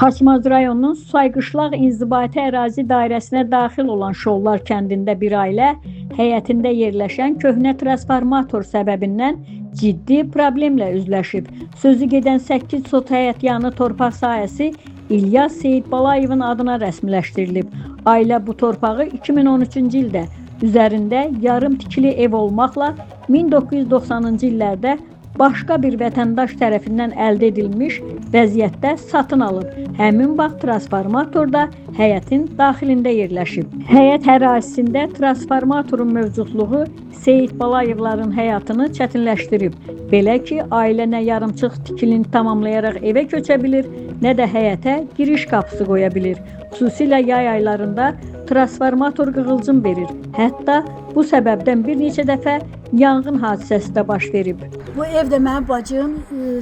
Xaçmaz rayonunun Sayqışlaq İnzibati Ərazi Dairəsinə daxil olan Şollar kəndində bir ailə həyətində yerləşən köhnə transformator səbəbindən ciddi problemlə üzləşib. Sözü gedən 8 sot həyət yanı torpaq sahəsi İlyas Seyidbalayevin adına rəsmiləşdirilib. Ailə bu torpağı 2013-cü ildə üzərində yarım tikili ev olmaqla 1990-cı illərdə başqa bir vətəndaş tərəfindən əldə edilmiş vəziyyətdə satın alıb. Həmin vaxt transformator da həyətin daxilində yerləşib. Həyət ərazisində transformatorun mövcudluğu Seyidbalayevların həyatını çətinləşdirib. Belə ki, ailə nə yarımçıq tikilini tamamlayaraq evə köçə bilir, nə də həyətə giriş qapısı qoya bilir. Xüsusilə yay aylarında transformator qığılcım verir. Hətta bu səbəbdən bir neçə dəfə yanğın hadisəsi də baş verib. Bu ev də mənim bacım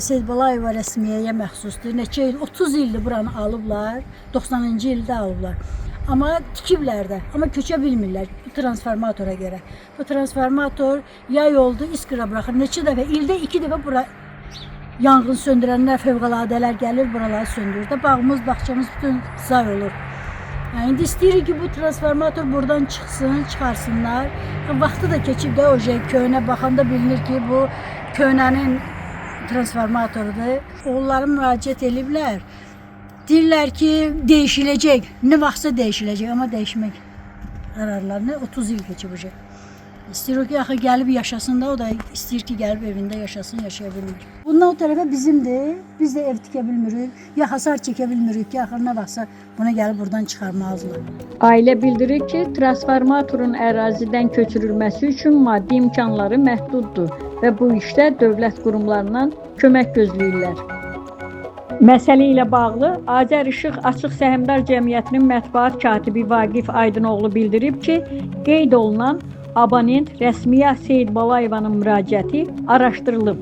Seyidbalayeva rəsmiyyəyə məxsusdur. Neçə il, 30 ildir buranı alıblar, 90-cı ildə alıblar. Amma tikiblər də, amma köçə bilmirlər bu transformatora görə. Bu transformator yay oldu, iskra buraxır. Neçə dəfə, ildə 2 dəfə bura yanğın söndürənlər, fövqəladələr gəlir, buraları söndürür. Bağımız, bağçamız bütün zay olur. Yəni, indi istəyirik ki, bu transformator buradan çıxsın, çıxarsınlar. Vaxtı da keçib də o köhnə baxanda bilinir ki, bu köhnənin transformatorudur. Oğulları müraciət ediblər. Deyirlər ki, dəyişiləcək. Nə vaxtsa dəyişiləcək, amma dəyişmək qərarlarını 30 il keçib o İstəyir ki, axı gəlib yaşasın da, o da istəyir ki, gəlib evində yaşasın, yaşaya bilmir. Bundan o tərəfə bizimdir, biz də ev tikə bilmirik, ya hasar çəkə bilmirik ki, axırına baxsa buna gəlib buradan çıxarmazlar. Ailə bildirir ki, transformatorun ərazidən köçürülməsi üçün maddi imkanları məhduddur və bu işdə dövlət qurumlarından kömək gözləyirlər. Məsələ ilə bağlı Azər İşıq Açıq Səhmdar Cəmiyyətinin mətbuat katibi Vaqif Aydınoğlu bildirib ki, qeyd olunan abonent Rəsmiyə Seyidbalayevanın müraciəti araşdırılıb.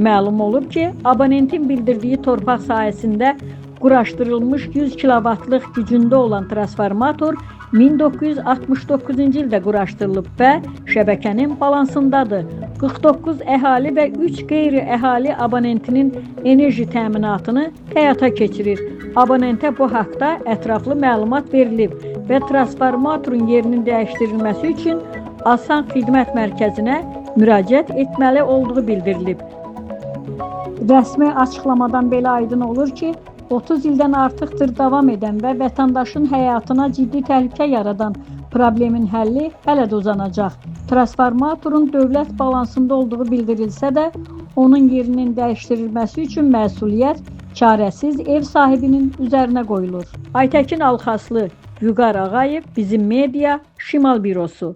Məlum olub ki, abonentin bildirdiyi torpaq sahəsində quraşdırılmış 100 kilovatlıq gücündə olan transformator 1969-cu ildə quraşdırılıb və şəbəkənin balansındadır. 49 əhali və 3 qeyri-əhali abonentinin enerji təminatını həyata keçirir. Abonentə bu haqda ətraflı məlumat verilib və transformatorun yerinin dəyişdirilməsi üçün Asan Xidmət Mərkəzinə müraciət etməli olduğu bildirilib. Rəsmi açıqlamadan belə aydın olur ki, 30 ildən artıqdır davam edən və vətəndaşın həyatına ciddi təhlükə yaradan problemin həlli hələ də uzanacaq. Transformatorun dövlət balansında olduğu bildirilsə də, onun yerinin dəyişdirilməsi üçün məsuliyyət çarəsiz ev sahibinin üzərinə qoyulur. Aytəkin Alxaslı, Vüqar Ağayev, Bizim Media, Şimal Bürosu.